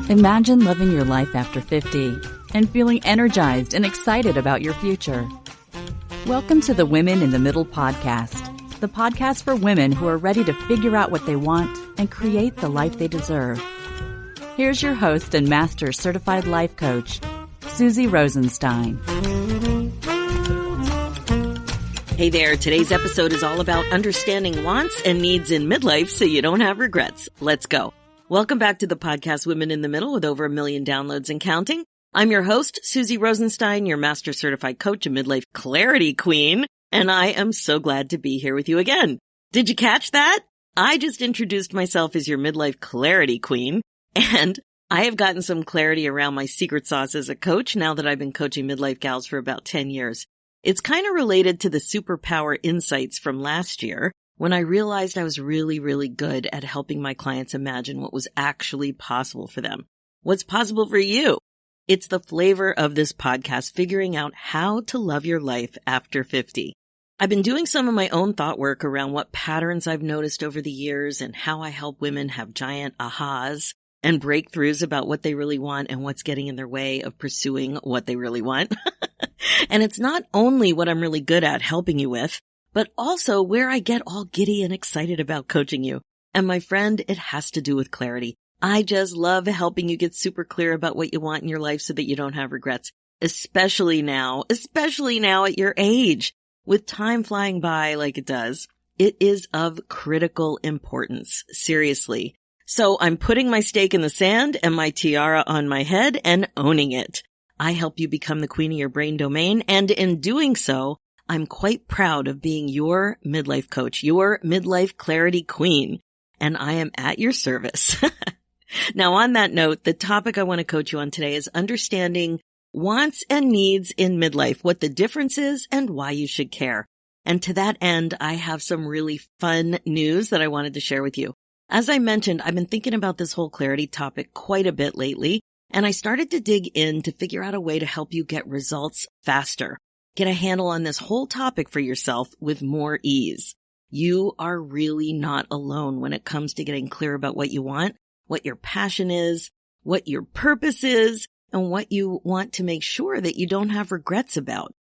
Imagine living your life after 50 and feeling energized and excited about your future. Welcome to the Women in the Middle podcast, the podcast for women who are ready to figure out what they want and create the life they deserve. Here's your host and master certified life coach, Susie Rosenstein. Hey there, today's episode is all about understanding wants and needs in midlife so you don't have regrets. Let's go. Welcome back to the podcast Women in the Middle with over 1 million downloads and counting. I'm your host, Susie Rosenstein, your master certified coach and midlife clarity queen, and I am so glad to be here with you again. Did you catch that? I just introduced myself as your midlife clarity queen, and I have gotten some clarity around my secret sauce as a coach now that I've been coaching midlife gals for about 10 years. It's kind of related to the superpower insights from last year when I realized I was really, really good at helping my clients imagine what was actually possible for them. What's possible for you? It's the flavor of this podcast, figuring out how to love your life after 50. I've been doing some of my own thought work around what patterns I've noticed over the years and how I help women have giant ahas and breakthroughs about what they really want and what's getting in their way of pursuing what they really want. And it's not only what I'm really good at helping you with, but also where I get all giddy and excited about coaching you. And my friend, it has to do with clarity. I just love helping you get super clear about what you want in your life so that you don't have regrets, especially now at your age. With time flying by like it does, it is of critical importance. Seriously. So I'm putting my stake in the sand and my tiara on my head and owning it. I help you become the queen of your brain domain, and in doing so, I'm quite proud of being your midlife coach, your midlife clarity queen, and I am at your service. Now, on that note, the topic I want to coach you on today is understanding wants and needs in midlife, what the difference is, and why you should care. And to that end, I have some really fun news that I wanted to share with you. As I mentioned, I've been thinking about this whole clarity topic quite a bit lately, and I started to dig in to figure out a way to help you get results faster. Get a handle on this whole topic for yourself with more ease. You are really not alone when it comes to getting clear about what you want, what your passion is, what your purpose is, and what you want to make sure that you don't have regrets about.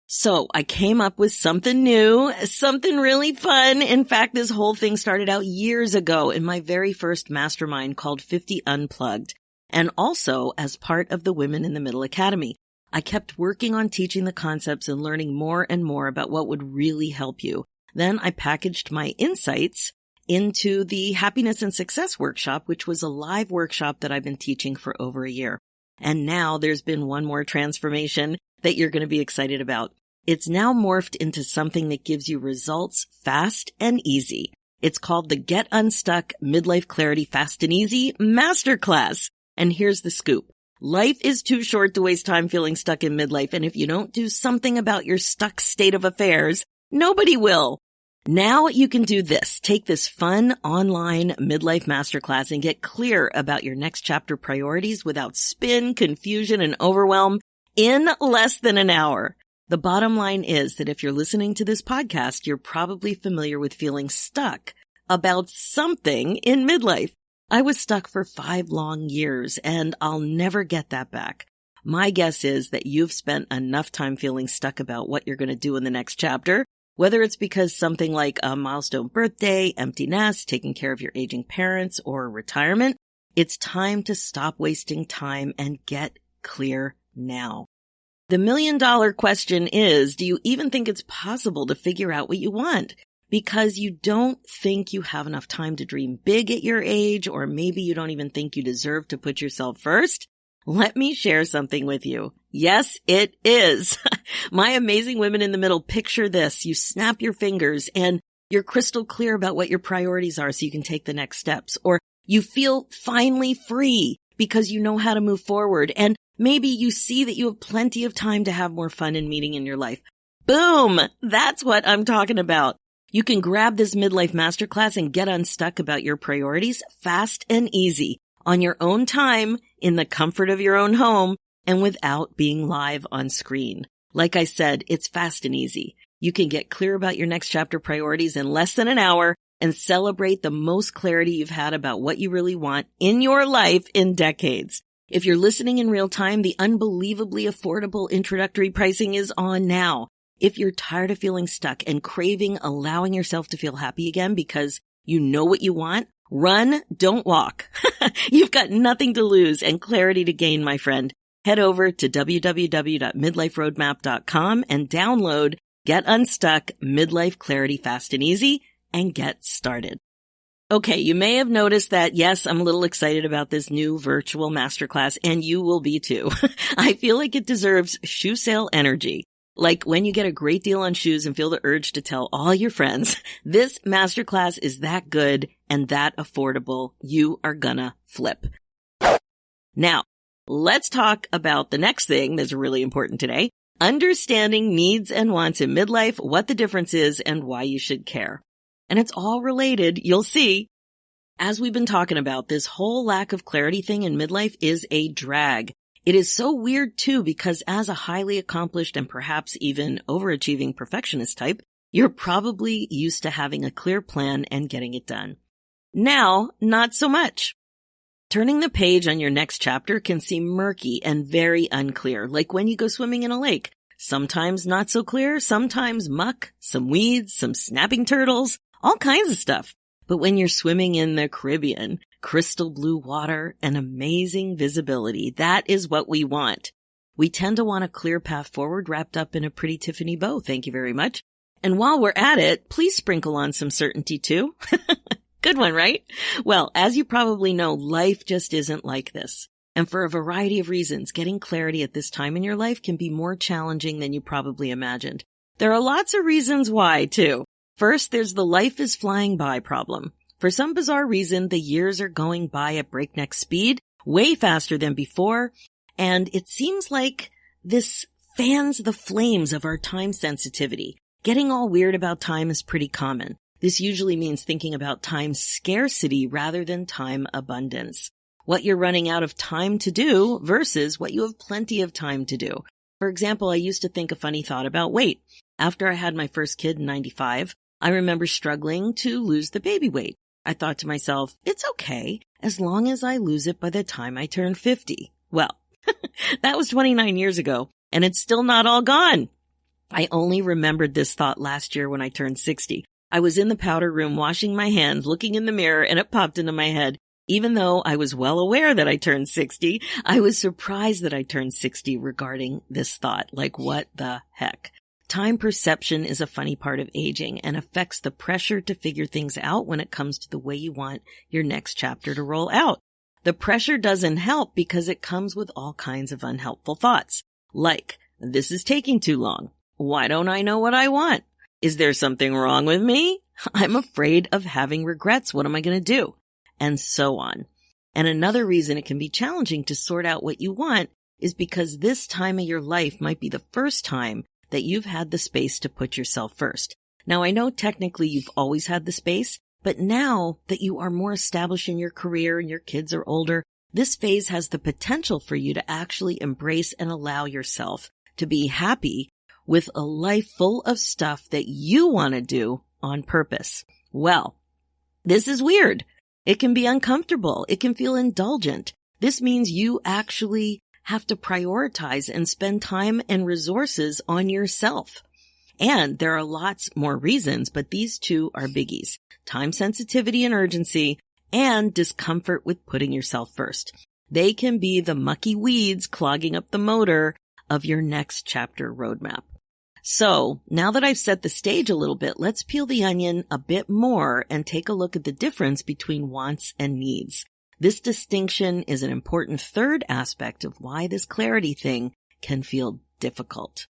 So I came up with something new, something really fun. In fact, this whole thing started out years ago in my very first mastermind called 50 Unplugged, and also as part of the Women in the Middle Academy. I kept working on teaching the concepts and learning more and more about what would really help you. Then I packaged my insights into the Happiness and Success Workshop, which was a live workshop that I've been teaching for over a year. And now there's been one more transformation that you're going to be excited about. It's now morphed into something that gives you results fast and easy. It's called the Get Unstuck Midlife Clarity Fast and Easy Masterclass. And here's the scoop. Life is too short to waste time feeling stuck in midlife, and if you don't do something about your stuck state of affairs, nobody will. Now you can do this. Take this fun online midlife masterclass and get clear about your next chapter priorities without spin, confusion, and overwhelm in less than an hour. The bottom line is that if you're listening to this podcast, you're probably familiar with feeling stuck about something in midlife. I was stuck for 5 long years, and I'll never get that back. My guess is that you've spent enough time feeling stuck about what you're going to do in the next chapter, whether it's because something like a milestone birthday, empty nest, taking care of your aging parents, or retirement. It's time to stop wasting time and get clear now. The $1 million question is, do you even think it's possible to figure out what you want? Because you don't think you have enough time to dream big at your age, or maybe you don't even think you deserve to put yourself first? Let me share something with you. Yes, it is. My amazing women in the middle, picture this. You snap your fingers and you're crystal clear about what your priorities are so you can take the next steps. Or you feel finally free because you know how to move forward. And maybe you see that you have plenty of time to have more fun and meaning in your life. Boom! That's what I'm talking about. You can grab this midlife masterclass and get unstuck about your priorities fast and easy on your own time in the comfort of your own home and without being live on screen. Like I said, it's fast and easy. You can get clear about your next chapter priorities in less than an hour and celebrate the most clarity you've had about what you really want in your life in decades. If you're listening in real time, the unbelievably affordable introductory pricing is on now. If you're tired of feeling stuck and craving allowing yourself to feel happy again because you know what you want, run, don't walk. You've got nothing to lose and clarity to gain, my friend. Head over to www.midliferoadmap.com and download Get Unstuck Midlife Clarity Fast and Easy and get started. Okay, you may have noticed that, yes, I'm a little excited about this new virtual masterclass, and you will be too. I feel like it deserves shoe sale energy. Like when you get a great deal on shoes and feel the urge to tell all your friends, this masterclass is that good and that affordable. You are gonna flip. Now, let's talk about the next thing that's really important today. Understanding needs and wants in midlife, what the difference is, and why you should care. And it's all related, you'll see. As we've been talking about, this whole lack of clarity thing in midlife is a drag. It is so weird too, because as a highly accomplished and perhaps even overachieving perfectionist type, you're probably used to having a clear plan and getting it done. Now, not so much. Turning the page on your next chapter can seem murky and very unclear, like when you go swimming in a lake. Sometimes not so clear, sometimes muck, some weeds, some snapping turtles, all kinds of stuff. But when you're swimming in the Caribbean, crystal blue water and amazing visibility, that is what we want. We tend to want a clear path forward wrapped up in a pretty Tiffany bow, thank you very much. And while we're at it, please sprinkle on some certainty too. Good one, right? Well, as you probably know, life just isn't like this. And for a variety of reasons, getting clarity at this time in your life can be more challenging than you probably imagined. There are lots of reasons why, too. First, there's the life is flying by problem. For some bizarre reason, the years are going by at breakneck speed, way faster than before, and it seems like this fans the flames of our time sensitivity. Getting all weird about time is pretty common. This usually means thinking about time scarcity rather than time abundance. What you're running out of time to do versus what you have plenty of time to do. For example, I used to think a funny thought about weight. After I had my first kid in 95, I remember struggling to lose the baby weight. I thought to myself, it's okay as long as I lose it by the time I turn 50. Well, that was 29 years ago, and it's still not all gone. I only remembered this thought last year when I turned 60. I was in the powder room washing my hands, looking in the mirror, and it popped into my head. Even though I was well aware that I turned 60, I was surprised that I turned 60 regarding this thought. Like, what the heck? Time perception is a funny part of aging and affects the pressure to figure things out when it comes to the way you want your next chapter to roll out. The pressure doesn't help because it comes with all kinds of unhelpful thoughts. Like, this is taking too long. Why don't I know what I want? Is there something wrong with me? I'm afraid of having regrets. What am I going to do? And so on. And another reason it can be challenging to sort out what you want is because this time of your life might be the first time that you've had the space to put yourself first. Now, I know technically you've always had the space, but now that you are more established in your career and your kids are older, this phase has the potential for you to actually embrace and allow yourself to be happy with a life full of stuff that you want to do on purpose. Well, this is weird. It can be uncomfortable. It can feel indulgent. This means you actually have to prioritize and spend time and resources on yourself. And there are lots more reasons, but these two are biggies. Time sensitivity and urgency, and discomfort with putting yourself first. They can be the mucky weeds clogging up the motor of your next chapter roadmap. So now that I've set the stage a little bit, let's peel the onion a bit more and take a look at the difference between wants and needs. This distinction is an important third aspect of why this clarity thing can feel difficult.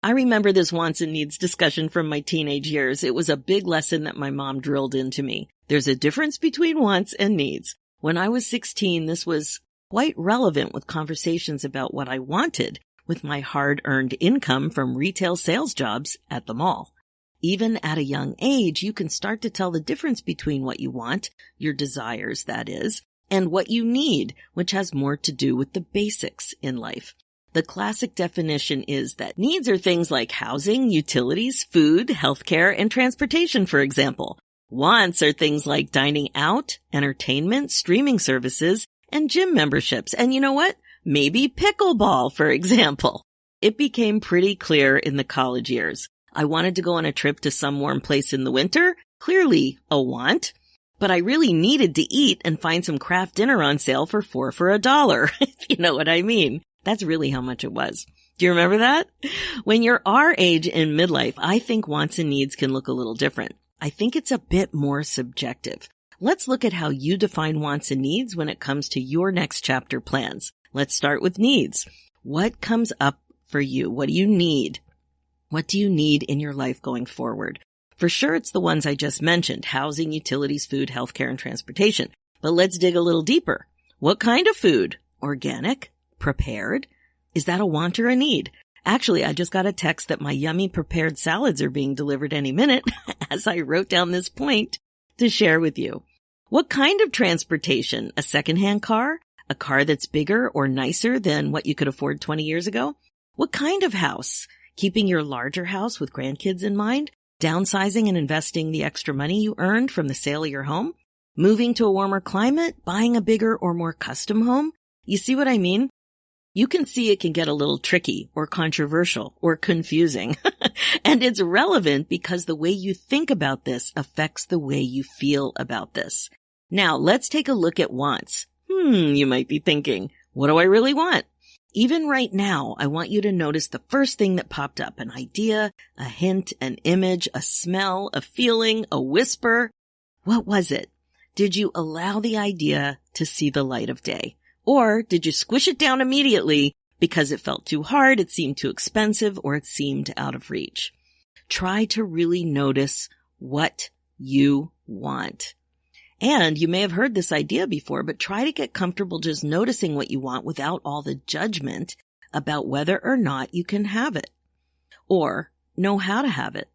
I remember this wants and needs discussion from my teenage years. It was a big lesson that my mom drilled into me. There's a difference between wants and needs. When I was 16, this was quite relevant with conversations about what I wanted with my hard-earned income from retail sales jobs at the mall. Even at a young age, you can start to tell the difference between what you want, your desires, that is, and what you need, which has more to do with the basics in life. The classic definition is that needs are things like housing, utilities, food, healthcare, and transportation, for example. Wants are things like dining out, entertainment, streaming services, and gym memberships. And you know what? Maybe pickleball, for example. It became pretty clear in the college years. I wanted to go on a trip to some warm place in the winter. Clearly a want. But I really needed to eat and find some craft dinner on sale for $4 for $1, if you know what I mean. That's really how much it was. Do you remember that? When you're our age in midlife, I think wants and needs can look a little different. I think it's a bit more subjective. Let's look at how you define wants and needs when it comes to your next chapter plans. Let's start with needs. What comes up for you? What do you need? What do you need in your life going forward? For sure, it's the ones I just mentioned: housing, utilities, food, healthcare, and transportation. But let's dig a little deeper. What kind of food? Organic? Prepared? Is that a want or a need? Actually, I just got a text that my yummy prepared salads are being delivered any minute as I wrote down this point to share with you. What kind of transportation? A secondhand car? A car that's bigger or nicer than what you could afford 20 years ago? What kind of house? Keeping your larger house with grandkids in mind? Downsizing and investing the extra money you earned from the sale of your home? Moving to a warmer climate? Buying a bigger or more custom home? You see what I mean? You can see it can get a little tricky or controversial or confusing. And it's relevant because the way you think about this affects the way you feel about this. Now, let's take a look at wants. You might be thinking, what do I really want? Even right now, I want you to notice the first thing that popped up: an idea, a hint, an image, a smell, a feeling, a whisper. What was it? Did you allow the idea to see the light of day? Or did you squish it down immediately because it felt too hard, it seemed too expensive, or it seemed out of reach? Try to really notice what you want. And you may have heard this idea before, but try to get comfortable just noticing what you want without all the judgment about whether or not you can have it or know how to have it.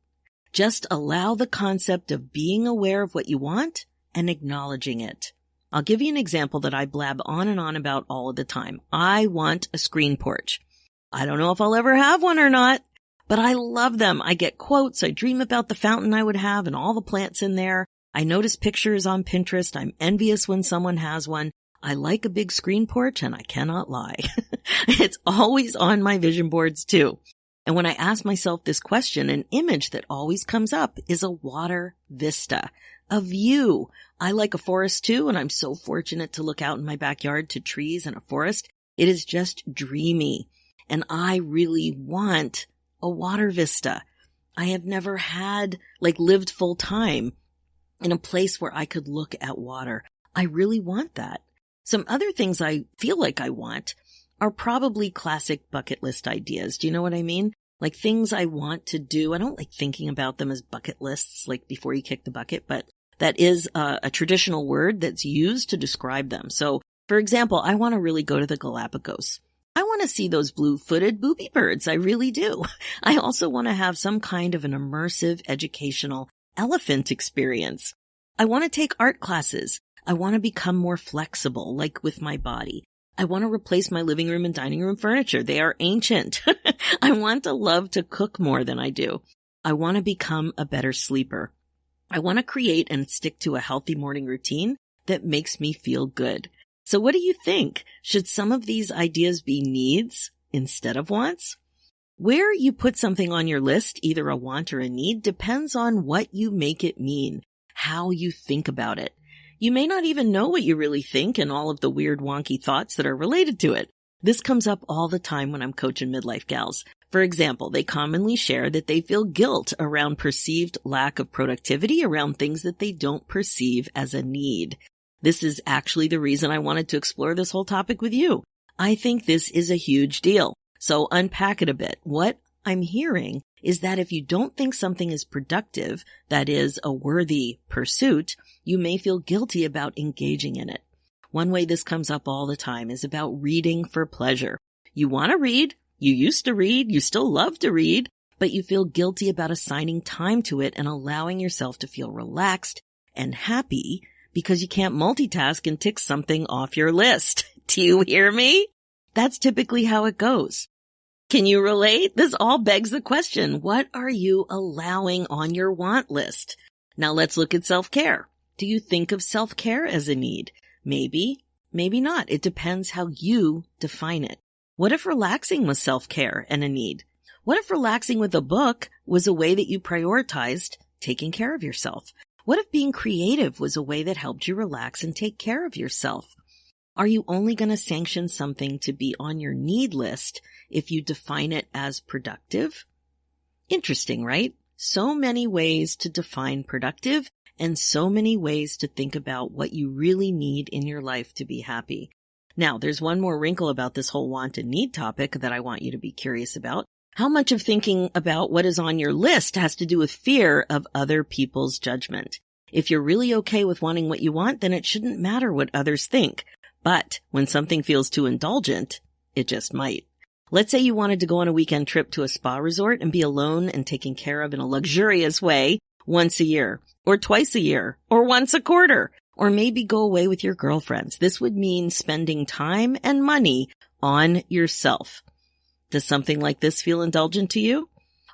Just allow the concept of being aware of what you want and acknowledging it. I'll give you an example that I blab on and on about all of the time. I want a screen porch. I don't know if I'll ever have one or not, but I love them. I get quotes. I dream about the fountain I would have and all the plants in there. I notice pictures on Pinterest. I'm envious when someone has one. I like a big screen porch, and I cannot lie. It's always on my vision boards too. And when I ask myself this question, an image that always comes up is a water vista, a view. I like a forest too, and I'm so fortunate to look out in my backyard to trees and a forest. It is just dreamy, and I really want a water vista. I have never lived full time in a place where I could look at water. I really want that. Some other things I feel like I want are probably classic bucket list ideas. Do you know what I mean? Like things I want to do. I don't like thinking about them as bucket lists, like before you kick the bucket, but that is a traditional word that's used to describe them. So, for example, I want to really go to the Galapagos. I want to see those blue-footed booby birds. I really do. I also want to have some kind of an immersive educational elephant experience. I want to take art classes. I want to become more flexible, like with my body. I want to replace my living room and dining room furniture. They are ancient. I want to love to cook more than I do. I want to become a better sleeper. I want to create and stick to a healthy morning routine that makes me feel good. So what do you think? Should some of these ideas be needs instead of wants? Where you put something on your list, either a want or a need, depends on what you make it mean, how you think about it. You may not even know what you really think and all of the weird wonky thoughts that are related to it. This comes up all the time when I'm coaching midlife gals. For example, they commonly share that they feel guilt around perceived lack of productivity around things that they don't perceive as a need. This is actually the reason I wanted to explore this whole topic with you. I think this is a huge deal. So unpack it a bit. What I'm hearing is that if you don't think something is productive, that is a worthy pursuit, you may feel guilty about engaging in it. One way this comes up all the time is about reading for pleasure. You want to read, you used to read, you still love to read, but you feel guilty about assigning time to it and allowing yourself to feel relaxed and happy because you can't multitask and tick something off your list. Do you hear me? That's typically how it goes. Can you relate? This all begs the question, what are you allowing on your want list? Now let's look at self-care. Do you think of self-care as a need? Maybe, maybe not. It depends how you define it. What if relaxing was self-care and a need? What if relaxing with a book was a way that you prioritized taking care of yourself? What if being creative was a way that helped you relax and take care of yourself? Are you only going to sanction something to be on your need list if you define it as productive? Interesting, right? So many ways to define productive and so many ways to think about what you really need in your life to be happy. Now, there's one more wrinkle about this whole want and need topic that I want you to be curious about. How much of thinking about what is on your list has to do with fear of other people's judgment? If you're really okay with wanting what you want, then it shouldn't matter what others think. But when something feels too indulgent, it just might. Let's say you wanted to go on a weekend trip to a spa resort and be alone and taken care of in a luxurious way once a year, or twice a year, or once a quarter, or maybe go away with your girlfriends. This would mean spending time and money on yourself. Does something like this feel indulgent to you?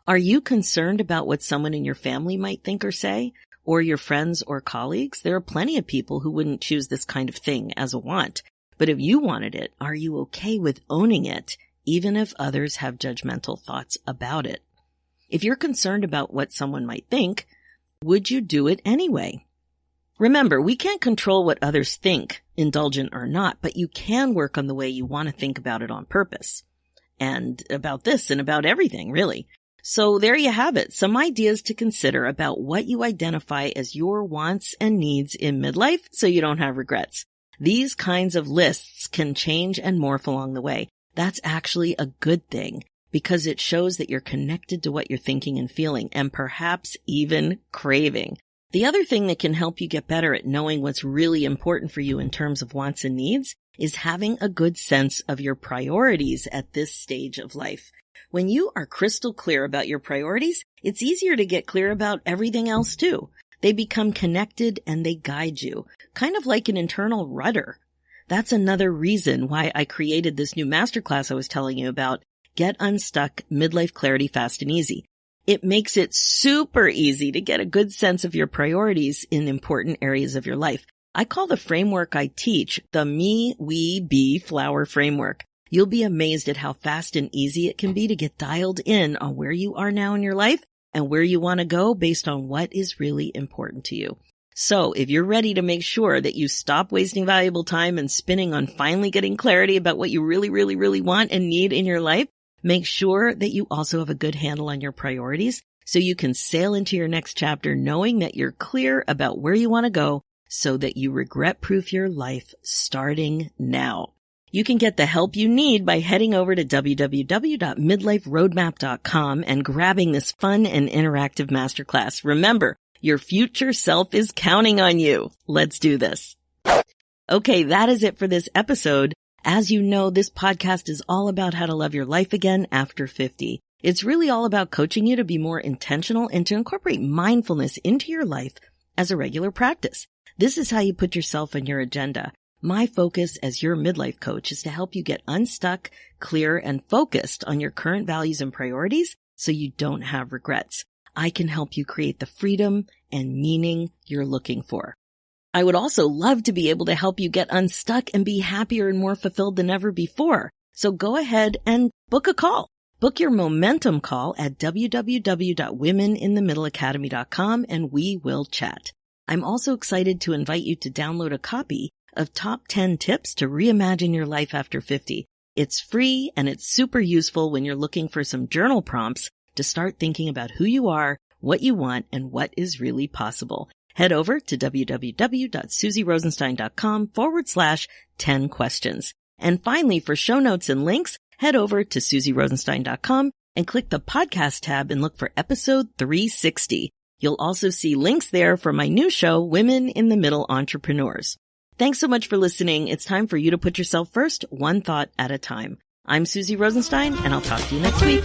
Are you concerned about what someone in your family might think or say, or your friends or colleagues? There are plenty of people who wouldn't choose this kind of thing as a want. But if you wanted it, are you okay with owning it, even if others have judgmental thoughts about it? If you're concerned about what someone might think, would you do it anyway? Remember, we can't control what others think, indulgent or not, but you can work on the way you want to think about it on purpose. And about this and about everything, really. So there you have it. Some ideas to consider about what you identify as your wants and needs in midlife so you don't have regrets. These kinds of lists can change and morph along the way. That's actually a good thing because it shows that you're connected to what you're thinking and feeling and perhaps even craving. The other thing that can help you get better at knowing what's really important for you in terms of wants and needs is having a good sense of your priorities at this stage of life. When you are crystal clear about your priorities, it's easier to get clear about everything else too. They become connected and they guide you, kind of like an internal rudder. That's another reason why I created this new masterclass I was telling you about, Get Unstuck, Midlife Clarity Fast and Easy. It makes it super easy to get a good sense of your priorities in important areas of your life. I call the framework I teach the Me, We, Be Flower framework. You'll be amazed at how fast and easy it can be to get dialed in on where you are now in your life and where you want to go based on what is really important to you. So if you're ready to make sure that you stop wasting valuable time and spinning on finally getting clarity about what you really, really, really want and need in your life, make sure that you also have a good handle on your priorities so you can sail into your next chapter knowing that you're clear about where you want to go so that you regret-proof your life starting now. You can get the help you need by heading over to www.midliferoadmap.com and grabbing this fun and interactive masterclass. Remember, your future self is counting on you. Let's do this. Okay, that is it for this episode. As you know, this podcast is all about how to love your life again after 50. It's really all about coaching you to be more intentional and to incorporate mindfulness into your life as a regular practice. This is how you put yourself on your agenda. My focus as your midlife coach is to help you get unstuck, clear, and focused on your current values and priorities so you don't have regrets. I can help you create the freedom and meaning you're looking for. I would also love to be able to help you get unstuck and be happier and more fulfilled than ever before. So go ahead and book a call. Book your momentum call at www.womeninthemiddleacademy.com and we will chat. I'm also excited to invite you to download a copy of Top 10 Tips to Reimagine Your Life After 50. It's free and it's super useful when you're looking for some journal prompts to start thinking about who you are, what you want, and what is really possible. Head over to www.susierosenstein.com/10 questions. And finally, for show notes and links, head over to susierosenstein.com and click the podcast tab and look for episode 360. You'll also see links there for my new show, Women in the Middle Entrepreneurs. Thanks so much for listening. It's time for you to put yourself first, one thought at a time. I'm Susie Rosenstein, and I'll talk to you next week.